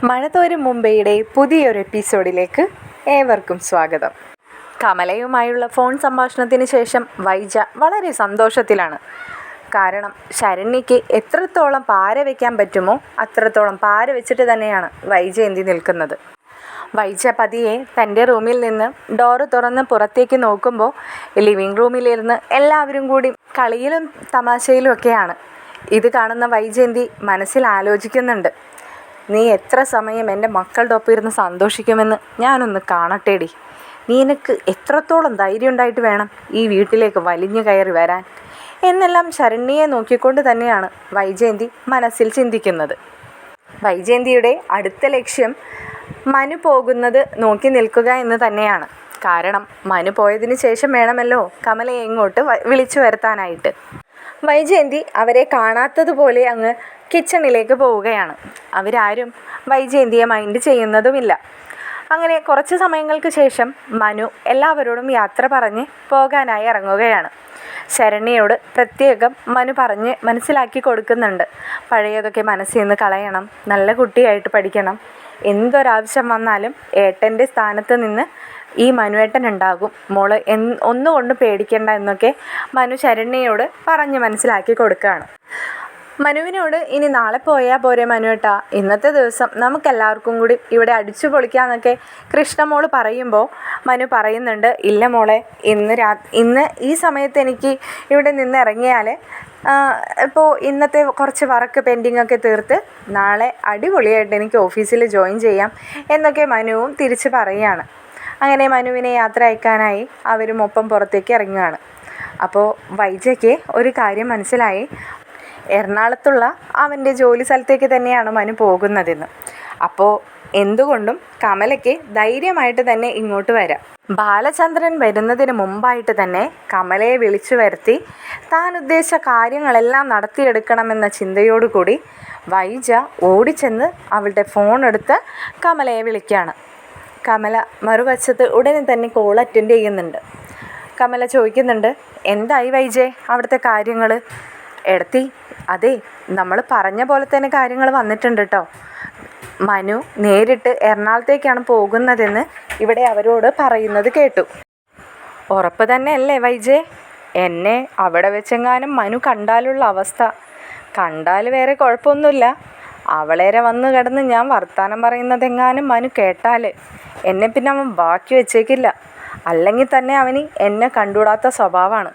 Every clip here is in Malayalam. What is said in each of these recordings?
മഴതോരും മുംബൈയുടെ പുതിയൊരു എപ്പിസോഡിലേക്ക് ഏവർക്കും സ്വാഗതം. കമലയുമായുള്ള ഫോൺ സംഭാഷണത്തിന് ശേഷം വൈജ വളരെ സന്തോഷത്തിലാണ്. കാരണം ശരണ്യയ്ക്ക് എത്രത്തോളം പാര വയ്ക്കാൻ പറ്റുമോ അത്രത്തോളം പാര വെച്ചിട്ട് തന്നെയാണ് വൈജയന്തി നിൽക്കുന്നത്. വൈജ പതിയെ തൻ്റെ റൂമിൽ നിന്ന് ഡോറ് തുറന്ന് പുറത്തേക്ക് നോക്കുമ്പോൾ ലിവിങ് റൂമിലിരുന്ന് എല്ലാവരും കൂടി കളിയിലും തമാശയിലും ഒക്കെയാണ്. ഇത് കാണുന്ന വൈജയന്തി മനസ്സിൽ ആലോചിക്കുന്നുണ്ട്, നീ എത്ര സമയം എൻ്റെ മക്കളുടെ ഒപ്പം ഇരുന്ന് സന്തോഷിക്കുമെന്ന് ഞാനൊന്ന് കാണട്ടേടി. നിനക്ക് എത്രത്തോളം ധൈര്യം ഉണ്ടായിട്ട് വേണം ഈ വീട്ടിലേക്ക് വലിഞ്ഞു കയറി വരാൻ എന്നെല്ലാം ശരണ്യയെ നോക്കിക്കൊണ്ട് തന്നെയാണ് വൈജയന്തി മനസ്സിൽ ചിന്തിക്കുന്നത്. വൈജയന്തിയുടെ അടുത്ത ലക്ഷ്യം മനു പോകുന്നത് നോക്കി നിൽക്കുക എന്ന് തന്നെയാണ്. കാരണം മനു പോയതിന് ശേഷം വേണമല്ലോ കമലയെ ഇങ്ങോട്ട് വിളിച്ചു വരുത്താനായിട്ട്. വൈജയന്തി അവരെ കാണാത്തതുപോലെ അങ്ങ് കിച്ചണിലേക്ക് പോവുകയാണ്. അവരാരും വൈജയന്തിയെ മൈൻഡ് ചെയ്യുന്നതുമില്ല. അങ്ങനെ കുറച്ച് സമയങ്ങൾക്ക് ശേഷം മനു എല്ലാവരോടും യാത്ര പറഞ്ഞ് പോകാനായി ഇറങ്ങുകയാണ്. ശരണ്യയോട് പ്രത്യേകം മനു പറഞ്ഞ് മനസ്സിലാക്കി കൊടുക്കുന്നുണ്ട്. പഴയതൊക്കെ മനസ്സിൽ നിന്ന് കളയണം, നല്ല കുട്ടിയായിട്ട് പഠിക്കണം, എന്തൊരാവശ്യം വന്നാലും ഏട്ടൻ്റെ സ്ഥാനത്ത് നിന്ന് ഈ മനുവേട്ടൻ ഉണ്ടാകും, മോള് ഒന്നുകൊണ്ട് പേടിക്കേണ്ട എന്നൊക്കെ മനു ശരണ്യയോട് പറഞ്ഞ് മനസ്സിലാക്കി കൊടുക്കുകയാണ്. മനുവിനോട് ഇനി നാളെ പോയാൽ പോരെ മനുവേട്ടാ, ഇന്നത്തെ ദിവസം നമുക്കെല്ലാവർക്കും കൂടി ഇവിടെ അടിച്ചു പൊളിക്കാമെന്നൊക്കെ കൃഷ്ണമോള് പറയുമ്പോൾ മനു പറയുന്നുണ്ട്, ഇല്ല മോളെ, ഇന്ന് ഈ സമയത്ത് എനിക്ക് ഇവിടെ നിന്ന് ഇറങ്ങിയാൽ ഇപ്പോൾ ഇന്നത്തെ കുറച്ച് വർക്ക് പെൻഡിങ്ങൊക്കെ തീർത്ത് നാളെ അടിപൊളിയായിട്ട് എനിക്ക് ഓഫീസിൽ ജോയിൻ ചെയ്യാം എന്നൊക്കെ മനുവും തിരിച്ച് പറയുകയാണ്. അങ്ങനെ മനുവിനെ യാത്ര അയക്കാനായി അവരും ഒപ്പം പുറത്തേക്ക് ഇറങ്ങുകയാണ്. അപ്പോൾ വൈജയ്ക്ക് ഒരു കാര്യം മനസ്സിലായി, എറണാകുളത്തുള്ള അവൻ്റെ ജോലി സ്ഥലത്തേക്ക് തന്നെയാണ് മനു പോകുന്നതെന്ന്. അപ്പോൾ എന്തുകൊണ്ടും കമലയ്ക്ക് ധൈര്യമായിട്ട് തന്നെ ഇങ്ങോട്ട് വരാം. ബാലചന്ദ്രൻ വരുന്നതിന് മുമ്പായിട്ട് തന്നെ കമലയെ വിളിച്ചു വരുത്തി താൻ ഉദ്ദേശിച്ച കാര്യങ്ങളെല്ലാം നടത്തിയെടുക്കണമെന്ന ചിന്തയോടുകൂടി വൈജ ഓടിച്ചെന്ന് അവളുടെ ഫോൺ എടുത്ത് കമലയെ വിളിക്കുകയാണ്. കമല മറുവശത്ത് ഉടനെ തന്നെ കോൾ അറ്റൻഡ് ചെയ്യുന്നുണ്ട്. കമല ചോദിക്കുന്നുണ്ട്, എന്തായി വൈജേ അവിടുത്തെ കാര്യങ്ങൾ? എടത്തി, അതെ, നമ്മൾ പറഞ്ഞ പോലെ തന്നെ കാര്യങ്ങൾ വന്നിട്ടുണ്ട് കേട്ടോ. മനു നേരിട്ട് എറണാകുളത്തേക്കാണ് പോകുന്നതെന്ന് ഇവിടെ അവരോട് പറയുന്നത് കേട്ടു. ഉറപ്പ് തന്നെ അല്ലേ വൈജേ? എന്നെ അവിടെ വെച്ചെങ്ങാനും മനു കണ്ടാലുള്ള അവസ്ഥ, കണ്ടാൽ വേറെ കുഴപ്പമൊന്നുമില്ല, അവളേരെ വന്ന് കിടന്ന് ഞാൻ വർത്താനം പറയുന്നതെങ്ങാനും മനു കേട്ടാൽ എന്നെ പിന്നെ അവൻ ബാക്കി വെച്ചേക്കില്ല. അല്ലെങ്കിൽ തന്നെ അവന് എന്നെ കണ്ടുകൂടാത്ത സ്വഭാവമാണ്.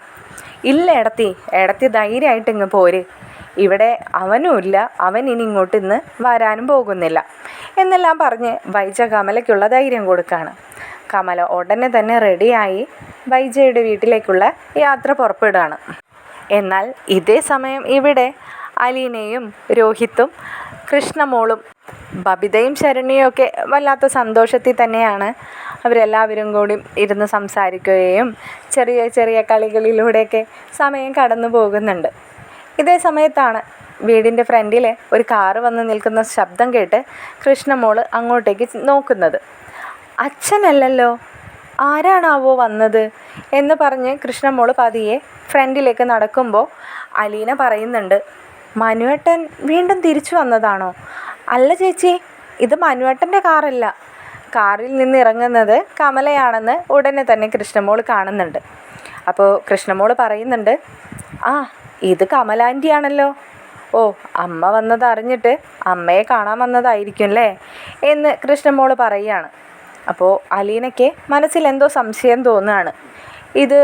ഇല്ല എടത്തി ധൈര്യമായിട്ട് ഇങ്ങ് പോര്, ഇവിടെ അവനുമില്ല, അവൻ ഇനി ഇങ്ങോട്ട് ഇന്ന് വരാനും പോകുന്നില്ല എന്നെല്ലാം പറഞ്ഞ് വൈജ കമലയ്ക്കുള്ള ധൈര്യം കൊടുക്കുകയാണ്. കമല ഉടനെ തന്നെ റെഡിയായി വൈജയുടെ വീട്ടിലേക്കുള്ള യാത്ര പുറപ്പെടുകയാണ്. എന്നാൽ ഇതേ സമയം ഇവിടെ അലീനയും രോഹിത്തും കൃഷ്ണമോളും ബബിതയും ശരണ്യയും ഒക്കെ വല്ലാത്ത സന്തോഷത്തിൽ തന്നെയാണ്. അവരെല്ലാവരും കൂടി ഇരുന്ന് സംസാരിക്കുകയും ചെറിയ ചെറിയ കളികളിലൂടെയൊക്കെ സമയം കടന്നു പോകുന്നുണ്ട്. ഇതേ സമയത്താണ് വീടിൻ്റെ ഫ്രണ്ടിൽ ഒരു കാറ് വന്ന് നിൽക്കുന്ന ശബ്ദം കേട്ട് കൃഷ്ണമോൾ അങ്ങോട്ടേക്ക് നോക്കുന്നത്. അച്ഛനല്ലല്ലോ, ആരാണാവോ വന്നത് എന്ന് പറഞ്ഞ് കൃഷ്ണമോൾ പതിയെ ഫ്രണ്ടിലേക്ക് നടക്കുമ്പോൾ അലീന പറയുന്നുണ്ട്, മനുവേട്ടൻ വീണ്ടും തിരിച്ചു വന്നതാണോ? അല്ല ചേച്ചി, ഇത് മനുവേട്ടൻ്റെ കാറല്ല. കാറിൽ നിന്ന് ഇറങ്ങുന്നത് കമലയാണെന്ന് ഉടനെ തന്നെ കൃഷ്ണമോൾ കാണുന്നുണ്ട്. അപ്പോൾ കൃഷ്ണമോൾ പറയുന്നുണ്ട്, ആ ഇത് കമലാൻ്റിയാണല്ലോ. ഓ, അമ്മ വന്നത് അറിഞ്ഞിട്ട് അമ്മയെ കാണാൻ വന്നതായിരിക്കും അല്ലേ എന്ന് കൃഷ്ണമോൾ പറയുകയാണ്. അപ്പോൾ അലീനയ്ക്ക് മനസ്സിൽ എന്തോ സംശയം തോന്നുകയാണ്. ഇത്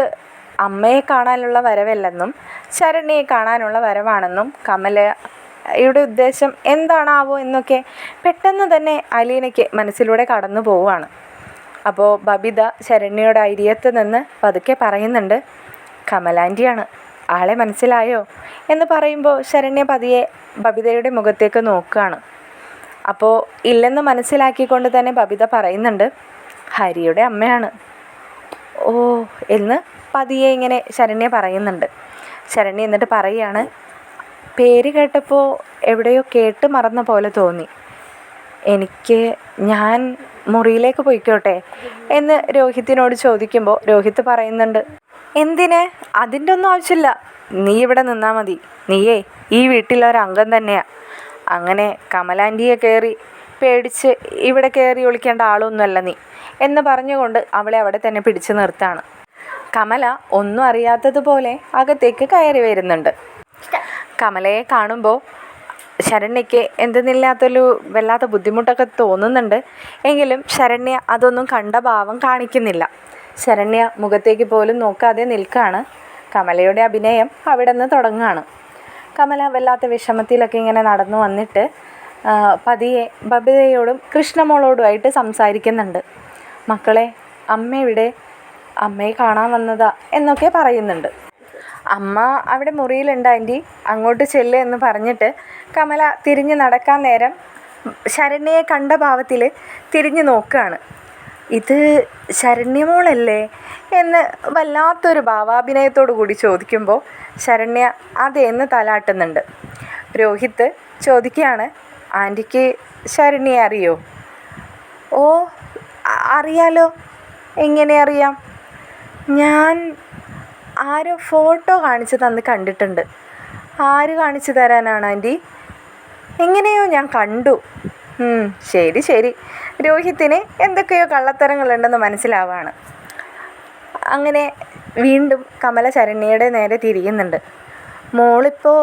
അമ്മയെ കാണാനുള്ള വരവല്ലെന്നും ശരണ്യയെ കാണാനുള്ള വരവാണെന്നും കമലയുടെ ഉദ്ദേശം എന്താണാവോ എന്നൊക്കെ പെട്ടെന്ന് തന്നെ അലീനയ്ക്ക് മനസ്സിലൂടെ കടന്നു പോവുകയാണ്. അപ്പോൾ ബബിത ശരണ്യയുടെ അരിയത്ത് നിന്ന് പതുക്കെ പറയുന്നുണ്ട്, കമലാൻ്റിയാണ്, ആളെ മനസ്സിലായോ എന്ന് പറയുമ്പോൾ ശരണ്യ പതിയെ ബബിതയുടെ മുഖത്തേക്ക് നോക്കുകയാണ്. അപ്പോൾ ഇല്ലെന്ന് മനസ്സിലാക്കിക്കൊണ്ട് തന്നെ ബബിത പറയുന്നുണ്ട്, ഹരിയുടെ അമ്മയാണ്. ഓ എന്ന് പതിയെ ഇങ്ങനെ ശരണ്യ പറയുന്നുണ്ട്. ശരണ്യ എന്നിട്ട് പറയുകയാണ്, പേര് കേട്ടപ്പോൾ എവിടെയോ കേട്ട് മറന്ന പോലെ തോന്നി എനിക്ക്, ഞാൻ മുറിയിലേക്ക് പോയിക്കോട്ടെ എന്ന് രോഹിത്തിനോട് ചോദിക്കുമ്പോൾ രോഹിത്ത് പറയുന്നുണ്ട്, എന്തിന്? അതിൻ്റെ ഒന്നും ആവശ്യമില്ല, നീ ഇവിടെ നിന്നാൽ മതി, നീയേ ഈ വീട്ടിലൊരംഗം തന്നെയാണ്. അങ്ങനെ കമലാൻ്റിയെ കയറി പേടിച്ച് ഇവിടെ കയറി ഒളിക്കേണ്ട ആളൊന്നുമല്ല നീ എന്ന് പറഞ്ഞുകൊണ്ട് അവളെ അവിടെ തന്നെ പിടിച്ചു നിർത്താണ്. കമല ഒന്നും അറിയാത്തതുപോലെ അകത്തേക്ക് കയറി വരുന്നുണ്ട്. കമലയെ കാണുമ്പോൾ ശരണ്യയ്ക്ക് എന്തെന്നില്ലാത്തൊരു വല്ലാത്ത ബുദ്ധിമുട്ടൊക്കെ തോന്നുന്നുണ്ട്. എങ്കിലും ശരണ്യ അതൊന്നും കണ്ട ഭാവം കാണിക്കുന്നില്ല. ശരണ്യ മുഖത്തേക്ക് പോലും നോക്കാതെ നിൽക്കുകയാണ്. കമലയുടെ അഭിനയം അവിടെ നിന്ന് തുടങ്ങുകയാണ്. കമല വല്ലാത്ത വിഷമത്തിലൊക്കെ ഇങ്ങനെ നടന്നു വന്നിട്ട് പതിയെ ബബിതയോടും കൃഷ്ണമോളോടുമായിട്ട് സംസാരിക്കുന്നുണ്ട്. മക്കളെ, അമ്മ ഇവിടെ, അമ്മയെ കാണാൻ വന്നതാ എന്നൊക്കെ പറയുന്നുണ്ട്. അമ്മ അവിടെ മുറിയിലുണ്ട് ആൻറ്റി, അങ്ങോട്ട് ചെല്ല് എന്ന് പറഞ്ഞിട്ട് കമല തിരിഞ്ഞ് നടക്കാൻ നേരം ശരണ്യയെ കണ്ട ഭാവത്തിൽ തിരിഞ്ഞു നോക്കുകയാണ്. ഇത് ശരണ്യമോളല്ലേ എന്ന് വല്ലാത്തൊരു ഭാവാഭിനയത്തോടു കൂടി ചോദിക്കുമ്പോൾ ശരണ്യ അതേന്ന് തലാട്ടുന്നുണ്ട്. രോഹിത്ത് ചോദിക്കുകയാണ്, ആൻറ്റിക്ക് ശരണ്യയെ അറിയോ? ഓ അറിയാലോ. എങ്ങനെ അറിയാം? ഞാൻ ആരോ ഫോട്ടോ കാണിച്ചു തന്ന് കണ്ടിട്ടുണ്ട്. ആര് കാണിച്ചു തരാനാണ് ആൻറ്റി? എങ്ങനെയോ ഞാൻ കണ്ടു. ശരി ശരി. രോഹിത്തിന് എന്തൊക്കെയോ കള്ളത്തരങ്ങളുണ്ടെന്ന് മനസ്സിലാവാണ്. അങ്ങനെ വീണ്ടും കമല ശരണ്യയുടെ നേരെ തിരിയുന്നുണ്ട്. മോളിപ്പോൾ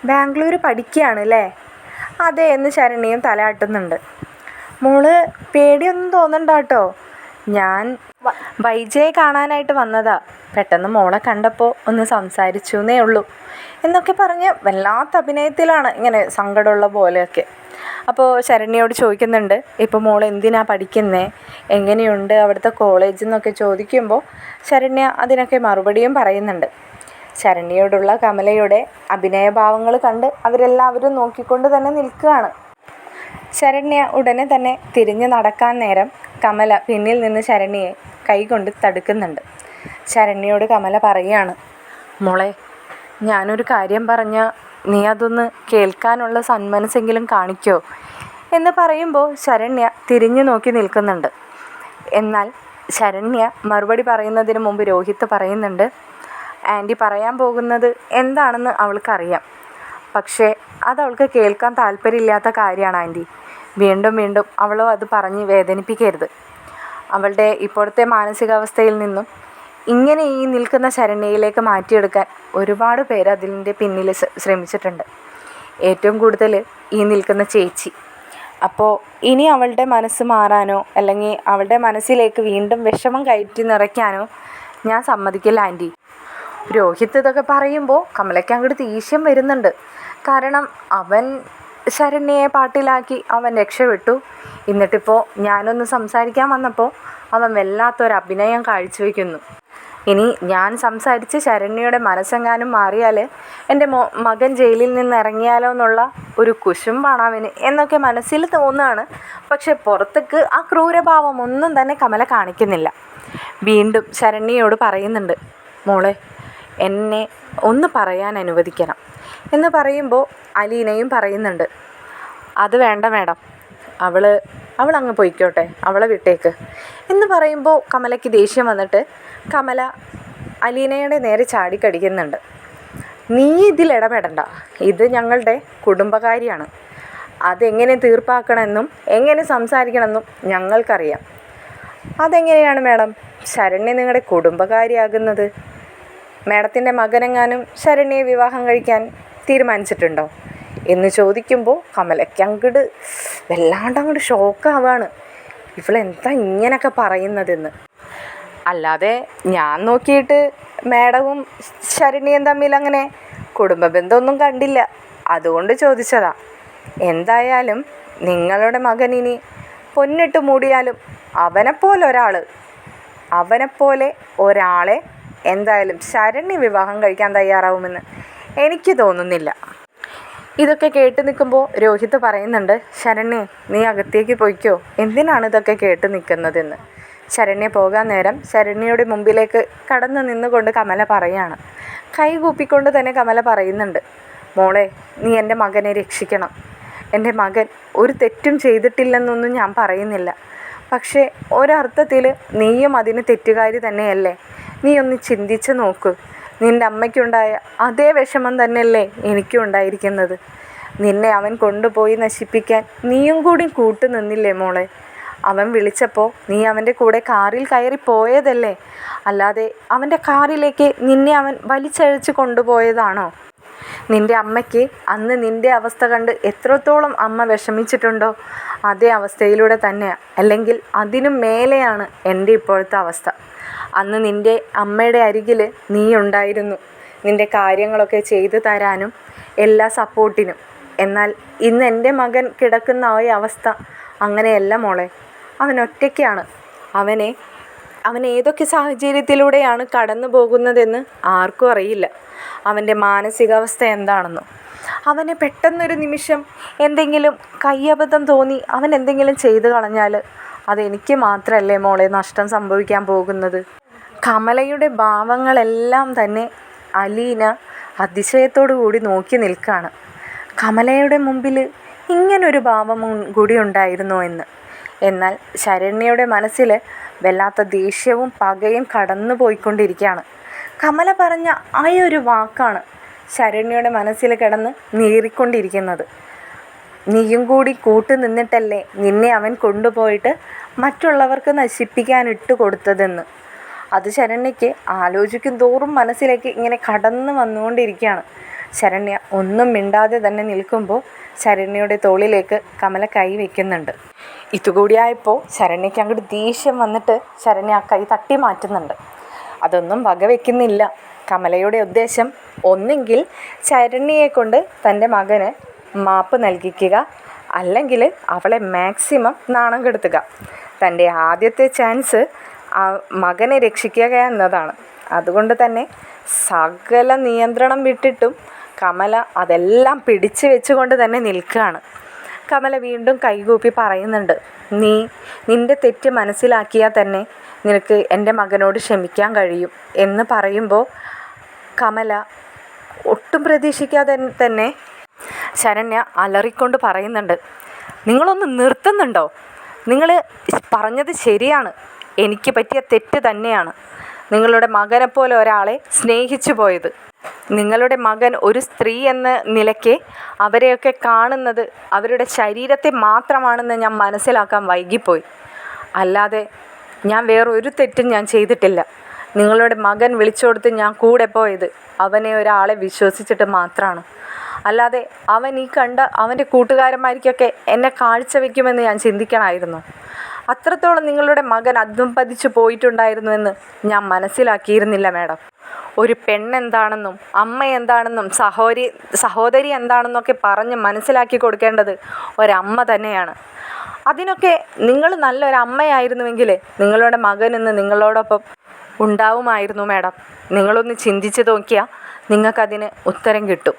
ബാംഗ്ലൂർ പഠിക്കുകയാണ് അല്ലേ? അതെ എന്ന് ശരണ്യയും തലയാട്ടുന്നുണ്ട്. മോള് പേടിയൊന്നും തോന്നണ്ട കേട്ടോ, ഞാൻ വൈജയെ കാണാനായിട്ട് വന്നതാ. പെട്ടെന്ന് മോളെ കണ്ടപ്പോൾ ഒന്ന് സംസാരിച്ചു എന്നേ ഉള്ളൂ എന്നൊക്കെ പറഞ്ഞ് വല്ലാത്ത അഭിനയത്തിലാണ്, ഇങ്ങനെ സങ്കടമുള്ള പോലെയൊക്കെ. അപ്പോൾ ശരണ്യയോട് ചോദിക്കുന്നുണ്ട്, ഇപ്പോൾ മോൾ എന്തിനാ പഠിക്കുന്നത്, എങ്ങനെയുണ്ട് അവിടുത്തെ കോളേജ് എന്നൊക്കെ ചോദിക്കുമ്പോൾ ശരണ്യ അതിനൊക്കെ മറുപടിയും പറയുന്നുണ്ട്. ശരണ്യയോടുള്ള കമലയുടെ അഭിനയഭാവങ്ങൾ കണ്ട് അവരെല്ലാവരും നോക്കിക്കൊണ്ട് തന്നെ നിൽക്കുകയാണ്. ശരണ്യ ഉടനെ തന്നെ തിരിഞ്ഞു നടക്കാൻ നേരം കമല പിന്നിൽ നിന്ന് ശരണ്യയെ കൈകൊണ്ട് തടുക്കുന്നുണ്ട്. ശരണ്യയോട് കമല പറയുകയാണ്, മോളെ, ഞാനൊരു കാര്യം പറഞ്ഞാൽ നീ അതൊന്ന് കേൾക്കാനുള്ള സന്മനസ്സെങ്കിലും കാണിക്കോ എന്ന് പറയുമ്പോൾ ശരണ്യ തിരിഞ്ഞു നോക്കി നിൽക്കുന്നുണ്ട്. എന്നാൽ ശരണ്യ മറുപടി പറയുന്നതിന് മുമ്പ് രോഹിത്ത് പറയുന്നുണ്ട്, ആൻറ്റി പറയാൻ പോകുന്നത് എന്താണെന്ന് അവൾക്കറിയാം, പക്ഷേ അതവൾക്ക് കേൾക്കാൻ താല്പര്യമില്ലാത്ത കാര്യമാണ് ആൻറ്റി. വീണ്ടും വീണ്ടും അവളോ അത് പറഞ്ഞ് വേദനിപ്പിക്കരുത്. അവളുടെ ഇപ്പോഴത്തെ മാനസികാവസ്ഥയിൽ നിന്നും ഇങ്ങനെ ഈ നിൽക്കുന്ന ശരണ്യയിലേക്ക് മാറ്റിയെടുക്കാൻ ഒരുപാട് പേര് അതിൻ്റെ പിന്നിൽ ശ്രമിച്ചിട്ടുണ്ട്. ഏറ്റവും കൂടുതൽ ഈ നിൽക്കുന്ന ചേച്ചി. അപ്പോൾ ഇനി അവളുടെ മനസ്സ് മാറാനോ അല്ലെങ്കിൽ അവളുടെ മനസ്സിലേക്ക് വീണ്ടും വിഷമം കയറ്റി നിറയ്ക്കാനോ ഞാൻ സമ്മതിക്കില്ല ആൻറ്റി. രോഹിത്ത് ഇതൊക്കെ പറയുമ്പോൾ കമലയ്ക്ക് അങ്ങോട്ട് ദേഷ്യം വരുന്നുണ്ട്. കാരണം അവൻ ശരണ്യയെ പാട്ടിലാക്കി അവൻ രക്ഷപ്പെട്ടു. എന്നിട്ടിപ്പോൾ ഞാനൊന്ന് സംസാരിക്കാൻ വന്നപ്പോൾ അവൻ വല്ലാത്തൊരു അഭിനയം കാഴ്ചവെക്കുന്നു. ഇനി ഞാൻ സംസാരിച്ച് ശരണ്യയുടെ മനസ്സെങ്ങാനും മാറിയാൽ എൻ്റെ മകൻ ജയിലിൽ നിന്ന് ഇറങ്ങിയാലോ എന്നുള്ള ഒരു കുശുമ്പാണ് അവന് എന്നൊക്കെ മനസ്സിൽ തോന്നുകയാണ്. പക്ഷെ പുറത്തേക്ക് ആ ക്രൂരഭാവം ഒന്നും തന്നെ കമല കാണിക്കുന്നില്ല. വീണ്ടും ശരണ്യയോട് പറയുന്നുണ്ട്, മോളെ, എന്നെ ഒന്ന് പറയാൻ അനുവദിക്കണം എന്ന് പറയുമ്പോൾ അലീനയും പറയുന്നുണ്ട്, അത് വേണ്ട മേഡം, അവളങ്ങ് പോയിക്കോട്ടെ, അവളെ വിട്ടേക്ക് എന്ന് പറയുമ്പോൾ കമലയ്ക്ക് ദേഷ്യം വന്നിട്ട് കമല അലീനയുടെ നേരെ ചാടിക്കടിക്കുന്നുണ്ട്. നീ ഇതിൽ ഇടപെടണ്ട, ഇത് ഞങ്ങളുടെ കുടുംബകാരിയാണ്. അതെങ്ങനെ തീർപ്പാക്കണമെന്നും എങ്ങനെ സംസാരിക്കണമെന്നും ഞങ്ങൾക്കറിയാം. അതെങ്ങനെയാണ് മേഡം ശരണ്യ നിങ്ങളുടെ കുടുംബകാരിയാകുന്നത്? മേഡത്തിൻ്റെ മകനെങ്ങാനും ശരണ്യയെ വിവാഹം കഴിക്കാൻ തീരുമാനിച്ചിട്ടുണ്ടോ എന്ന് ചോദിക്കുമ്പോൾ കമലയ്ക്ക് അങ്ങോട്ട് വല്ലാണ്ട് ഷോക്കാവാണ്. ഇവളെന്താ ഇങ്ങനെയൊക്കെ പറയുന്നതെന്ന്. അല്ലാതെ ഞാൻ നോക്കിയിട്ട് മേഡവും ശരണ്യയും തമ്മിൽ അങ്ങനെ കുടുംബ ബന്ധമൊന്നും കണ്ടില്ല, അതുകൊണ്ട് ചോദിച്ചതാ. എന്തായാലും നിങ്ങളുടെ മകൻ ഇനി പൊന്നിട്ട് മൂടിയാലും അവനെപ്പോലെ ഒരാളെ എന്തായാലും ശരണ്യ വിവാഹം കഴിക്കാൻ തയ്യാറാവുമെന്ന് എനിക്ക് തോന്നുന്നില്ല. ഇതൊക്കെ കേട്ട് നിൽക്കുമ്പോൾ രോഹിത്ത് പറയുന്നുണ്ട്, ശരണ്യ നീ അകത്തേക്ക് പോയിക്കോ, എന്തിനാണ് ഇതൊക്കെ കേട്ട് നിൽക്കുന്നതെന്ന്. ശരണ്യ പോകാൻ നേരം ശരണ്യയുടെ മുമ്പിലേക്ക് കടന്നു നിന്നുകൊണ്ട് കമല പറയാണ്. കൈ കൂപ്പിക്കൊണ്ട് തന്നെ കമല പറയുന്നുണ്ട്, മോളെ, നീ എൻ്റെ മകനെ രക്ഷിക്കണം. എൻ്റെ മകൻ ഒരു തെറ്റും ചെയ്തിട്ടില്ലെന്നൊന്നും ഞാൻ പറയുന്നില്ല, പക്ഷേ ഒരർത്ഥത്തിൽ നീയും അതിന് തെറ്റുകാരി തന്നെയല്ലേ. നീ ഒന്ന് ചിന്തിച്ച് നോക്ക്. നിൻ്റെ അമ്മയ്ക്കുണ്ടായ അതേ വിഷമം തന്നെയല്ലേ എനിക്കും ഉണ്ടായിരിക്കുന്നത്. നിന്നെ അവൻ കൊണ്ടുപോയി നശിപ്പിക്കാൻ നീയും കൂടി കൂട്ടു നിന്നില്ലേ മോളെ? അവൻ വിളിച്ചപ്പോൾ നീ അവൻ്റെ കൂടെ കാറിൽ കയറി പോയതല്ലേ, അല്ലാതെ അവൻ്റെ കാറിലേക്ക് നിന്നെ അവൻ വലിച്ചഴച്ച് കൊണ്ടുപോയതാണോ? നിൻ്റെ അമ്മയ്ക്ക് അന്ന് നിൻ്റെ അവസ്ഥ കണ്ട് എത്രത്തോളം അമ്മ വിഷമിച്ചിട്ടുണ്ടോ അതേ അവസ്ഥയിലൂടെ തന്നെയാണ്, അല്ലെങ്കിൽ അതിനും മേലെയാണ് എൻ്റെ ഇപ്പോഴത്തെ അവസ്ഥ. അന്ന് നിൻ്റെ അമ്മയുടെ അരികിൽ നീ ഉണ്ടായിരുന്നു, നിൻ്റെ കാര്യങ്ങളൊക്കെ ചെയ്തു തരാനും എല്ലാ സപ്പോർട്ടിനും. എന്നാൽ ഇന്ന് എൻ്റെ മകൻ കിടക്കുന്ന ആ അവസ്ഥ അങ്ങനെയല്ല മോളെ. അവൻ ഒറ്റയ്ക്കാണ്. അവൻ ഏതൊക്കെ സാഹചര്യത്തിലൂടെയാണ് കടന്നു പോകുന്നതെന്ന് ആർക്കും അറിയില്ല. അവൻ്റെ മാനസികാവസ്ഥ എന്താണെന്നോ. അവന് പെട്ടെന്നൊരു നിമിഷം എന്തെങ്കിലും കയ്യബദ്ധം തോന്നി അവൻ എന്തെങ്കിലും ചെയ്തു കളഞ്ഞാൽ അതെനിക്ക് മാത്രമല്ലേ മോളെ നഷ്ടം സംഭവിക്കാൻ പോകുന്നത്? കമലയുടെ ഭാവങ്ങളെല്ലാം തന്നെ അലീന അതിശയത്തോടു കൂടി നോക്കി നിൽക്കുകയാണ്. കമലയുടെ മുമ്പിൽ ഇങ്ങനൊരു ഭാവം കൂടി ഉണ്ടായിരുന്നോ എന്ന്. എന്നാൽ ശരണ്യയുടെ മനസ്സിൽ വല്ലാത്ത ദേഷ്യവും പകയും കടന്നു പോയിക്കൊണ്ടിരിക്കുകയാണ്. കമല പറഞ്ഞ ആ ഒരു വാക്കാണ് ശരണ്യയുടെ മനസ്സിൽ കിടന്ന് നീറിക്കൊണ്ടിരിക്കുന്നത്. നീയും കൂടി കൂട്ടു നിന്നിട്ടല്ലേ നിന്നെ അവൻ കൊണ്ടുപോയിട്ട് മറ്റുള്ളവർക്ക് നശിപ്പിക്കാൻ ഇട്ട് കൊടുത്തതെന്ന്. അത് ശരണ്യയ്ക്ക് ആലോചിക്കും തോറും മനസ്സിലേക്ക് ഇങ്ങനെ കടന്നു വന്നുകൊണ്ടിരിക്കുകയാണ്. ശരണ്യ ഒന്നും മിണ്ടാതെ തന്നെ നിൽക്കുമ്പോൾ ശരണ്യയുടെ തോളിലേക്ക് കമല കൈ വയ്ക്കുന്നുണ്ട്. ഇതുകൂടിയായപ്പോൾ ശരണ്യയ്ക്ക് അങ്ങോട്ട് ദേഷ്യം വന്നിട്ട് ശരണ്യ ആ കൈ തട്ടി മാറ്റുന്നുണ്ട്. അതൊന്നും വകവെക്കുന്നില്ല. കമലയുടെ ഉദ്ദേശം ഒന്നെങ്കിൽ ശരണ്യയെ കൊണ്ട് തൻ്റെ മകന് മാപ്പ് നൽകിക്കുക, അല്ലെങ്കിൽ അവളെ മാക്സിമം നാണം കെടുത്തുക. തൻ്റെ ആദ്യത്തെ ചാൻസ് ആ മകനെ രക്ഷിക്കുക എന്നതാണ്. അതുകൊണ്ട് തന്നെ സകല നിയന്ത്രണം വിട്ടിട്ടും കമല അതെല്ലാം പിടിച്ചു വെച്ചുകൊണ്ട് തന്നെ നിൽക്കുകയാണ്. കമല വീണ്ടും കൈകൂപ്പി പറയുന്നുണ്ട്, നിൻ്റെ തെറ്റ് മനസ്സിലാക്കിയാൽ തന്നെ നിനക്ക് എൻ്റെ മകനോട് ക്ഷമിക്കാൻ കഴിയും എന്ന് പറയുമ്പോൾ കമല ഒട്ടും പ്രതീക്ഷിക്കാതെ തന്നെ ശരണ്യ അലറിക്കൊണ്ട് പറയുന്നുണ്ട്, നിങ്ങളൊന്ന് നിർത്തുന്നുണ്ടോ? നിങ്ങൾ പറഞ്ഞത് ശരിയാണ്, എനിക്ക് പറ്റിയ തെറ്റ് തന്നെയാണ്. നിങ്ങളുടെ മകനെപ്പോലെ ഒരാളെ സ്നേഹിച്ചു പോയത്. നിങ്ങളുടെ മകൻ ഒരു സ്ത്രീ എന്ന നിലയ്ക്ക് അവരെയൊക്കെ കാണുന്നത് അവരുടെ ശരീരത്തെ മാത്രമാണെന്ന് ഞാൻ മനസ്സിലാക്കാൻ വൈകിപ്പോയി. അല്ലാതെ ഞാൻ വേറൊരു തെറ്റും ഞാൻ ചെയ്തിട്ടില്ല. നിങ്ങളുടെ മകൻ വിളിച്ചു കൊടുത്ത് ഞാൻ കൂടെ പോയത് അവനെ ഒരാളെ വിശ്വസിച്ചിട്ട് മാത്രമാണ്. അല്ലാതെ അവൻ ഈ കണ്ട അവൻ്റെ കൂട്ടുകാരന്മാർക്കൊക്കെ എന്നെ കാഴ്ചവെക്കുമെന്ന് ഞാൻ ചിന്തിക്കണമായിരുന്നു. അത്രത്തോളം നിങ്ങളുടെ മകൻ അധംപതിച്ചു പോയിട്ടുണ്ടായിരുന്നുവെന്ന് ഞാൻ മനസ്സിലാക്കിയിരുന്നില്ല മാഡം. ഒരു പെണ്ണെന്താണെന്നും അമ്മ എന്താണെന്നും സഹോദരി എന്താണെന്നൊക്കെ പറഞ്ഞ് മനസ്സിലാക്കി കൊടുക്കേണ്ടത് ഒരമ്മ തന്നെയാണ്. അതിനൊക്കെ നിങ്ങൾ നല്ലൊരമ്മയായിരുന്നുവെങ്കിൽ നിങ്ങളുടെ മകൻ ഇന്ന് നിങ്ങളോടൊപ്പം ഉണ്ടാവുമായിരുന്നു മാഡം. നിങ്ങളൊന്ന് ചിന്തിച്ച് നോക്കിയാൽ നിങ്ങൾക്കതിന് ഉത്തരം കിട്ടും.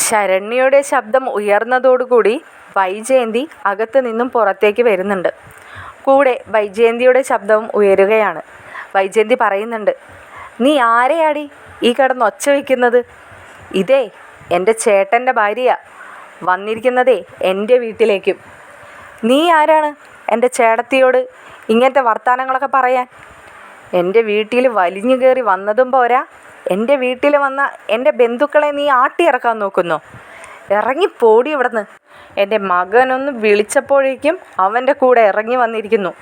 ശരണ്യയുടെ ശബ്ദം ഉയർന്നതോടുകൂടി വൈജയന്തി അകത്ത് നിന്നും പുറത്തേക്ക് വരുന്നുണ്ട്. കൂടെ വൈജയന്തിയുടെ ശബ്ദവും ഉയരുകയാണ്. വൈജയന്തി പറയുന്നുണ്ട്, നീ ആരെയാടി ഈ കിടന്ന് ഒച്ച വയ്ക്കുന്നത്? ഇതേ എൻ്റെ ചേട്ടൻ്റെ ഭാര്യയാ വന്നിരിക്കുന്നതേ എൻ്റെ വീട്ടിലേക്കും. നീ ആരാണ് എൻ്റെ ചേട്ടത്തിയോട് ഇങ്ങനത്തെ വർത്തമാനങ്ങളൊക്കെ പറയാൻ? എൻ്റെ വീട്ടിൽ വലിഞ്ഞു കയറി വന്നതും പോരാ, എൻ്റെ വീട്ടിൽ വന്ന എൻ്റെ ബന്ധുക്കളെ നീ ആട്ടിയിറക്കാൻ നോക്കുന്നോ? ഇറങ്ങിപ്പോടി ഇവിടുന്ന്. എൻ്റെ മകനൊന്ന് വിളിച്ചപ്പോഴേക്കും അവൻ്റെ കൂടെ ഇറങ്ങി വന്നിരിക്കുന്നു.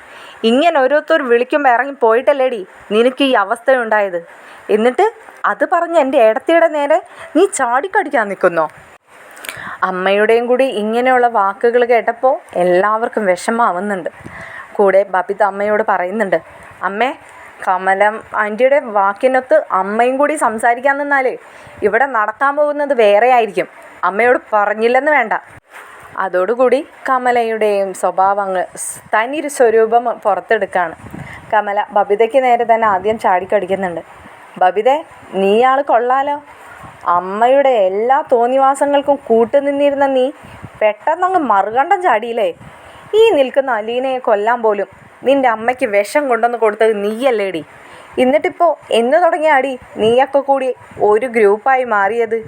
ഇങ്ങനെ ഓരോരുത്തർ വിളിക്കുമ്പോൾ ഇറങ്ങി പോയിട്ടല്ലേടി നിനക്ക് ഈ അവസ്ഥ ഉണ്ടായത്. എന്നിട്ട് അത് പറഞ്ഞ് എൻ്റെ ഏടത്തിയുടെ നേരെ നീ ചാടിക്കടിക്കാൻ നിൽക്കുന്നോ? അമ്മയുടെയും കൂടി ഇങ്ങനെയുള്ള വാക്കുകൾ കേട്ടപ്പോൾ എല്ലാവർക്കും വിഷമാവുന്നുണ്ട്. കൂടെ ബബിത അമ്മയോട് പറയുന്നുണ്ട്, അമ്മേ, കമലം ആൻറ്റിയുടെ വാക്കിനൊത്ത് അമ്മയും കൂടി സംസാരിക്കാൻ നിന്നാൽ ഇവിടെ നടക്കാൻ പോകുന്നത് വേറെ ആയിരിക്കും. അമ്മയോട് പറഞ്ഞില്ലെന്ന് വേണ്ട. അതോടുകൂടി കമലയുടെയും സ്വഭാവങ്ങൾ തനിയൊരു സ്വരൂപം പുറത്തെടുക്കുകയാണ്. കമല ബബിതയ്ക്ക് നേരെ തന്നെ ആദ്യം ചാടിക്കടിക്കുന്നുണ്ട്. ബബിതേ, നീയാൾ കൊള്ളാലോ. അമ്മയുടെ എല്ലാ തോന്നിവാസങ്ങൾക്കും കൂട്ടുനിന്നിരുന്ന നീ പെട്ടെന്നങ്ങ് മറുകണ്ഠം ചാടിയില്ലേ? ഈ നിൽക്കുന്ന അലീനയെ കൊല്ലാൻ പോലും നിൻ്റെ അമ്മയ്ക്ക് വിഷം കൊണ്ടുവന്ന് കൊടുത്തത് നീയല്ലേടി. എന്നിട്ടിപ്പോൾ എന്ന് തുടങ്ങിയാടി നീയൊക്കെ കൂടി ഒരു ഗ്രൂപ്പായി മാറിയത്?